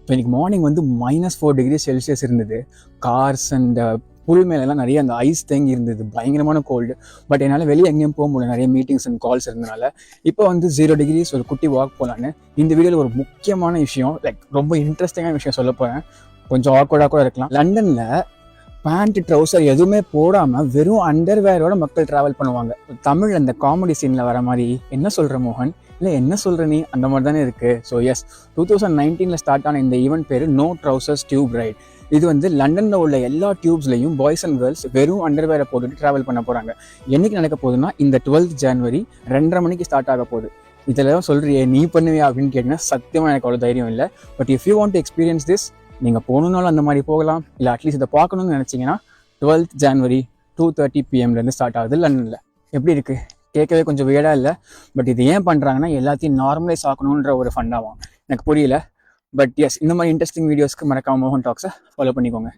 இப்போ இன்றைக்கி மார்னிங் வந்து -4°C இருந்தது. கார்ஸ் அண்ட் புல் மேலெல்லாம் நிறைய அந்த ஐஸ் தேங்கி இருந்தது, பயங்கரமான கோல்டு. பட் என்னால் வெளியே எங்கேயும் போக முடியல, நிறைய மீட்டிங்ஸ் அண்ட் கால்ஸ் இருந்தனால. இப்போ வந்து 0°, ஒரு குட்டி வாக் போகலான்னு இந்த வீடியோவில் ஒரு முக்கியமான விஷயம், லைக் ரொம்ப இன்ட்ரெஸ்டிங்கான விஷயம் சொல்ல போகிறேன். கொஞ்சம் ஆக்வர்டாக கூட இருக்கலாம். லண்டனில் பேண்ட் ட்ரௌசர் எதுவுமே போடாமல் வெறும் அண்டர்வேரோட மக்கள் ட்ராவல் பண்ணுவாங்க. தமிழ் அந்த காமெடி சீனில் வர மாதிரி என்ன சொல்கிற மோகன், இல்லை என்ன சொல்கிற நீ, அந்த மாதிரி தானே இருக்குது. ஸோ எஸ், 2019 ஸ்டார்ட் ஆன இந்த ஈவெண்ட் பேர் நோ ட்ரௌசர்ஸ் டியூப் ரைட். இது வந்து லண்டனில் உள்ள எல்லா டியூப்ஸ்லையும் பாய்ஸ் அண்ட் கேர்ள்ஸ் வெறும் அண்டர்வேரை போட்டுட்டு ட்ராவல் பண்ண போகிறாங்க. என்றைக்கு நடக்க போகுதுன்னா இந்த 12th January 2:30 மணிக்கு ஸ்டார்ட் ஆக போகுது. இதெல்லாம் சொல்கிறியே நீ பண்ணுவியா அப்படின்னு கேட்டிங்கன்னா சத்தியமாக எனக்கு அவ்வளோ தைரியம் இல்லை. But if you want to experience this, நீங்கள் போகணுன்னாலும் அந்த மாதிரி போகலாம். இல்லை அட்லீஸ்ட் இதை பார்க்கணுன்னு நினச்சிங்கன்னா 12th January 2:30 PM ஸ்டார்ட் ஆகுது லண்டனில். எப்படி இருக்குது? கேட்கவே கொஞ்சம் வியர்டாக இல்லை? பட் இது ஏன் பண்ணுறாங்கன்னா எல்லாத்தையும் நார்மலைஸ் ஆக்கணுன்ற ஒரு ஃபண்டாகும். எனக்கு புரியல. பட் எஸ், இந்த மாதிரி இன்ட்ரெஸ்டிங் வீடியோஸ்க்கு மறக்காம மோகன் டாக்ஸை ஃபாலோ பண்ணிக்கோங்க.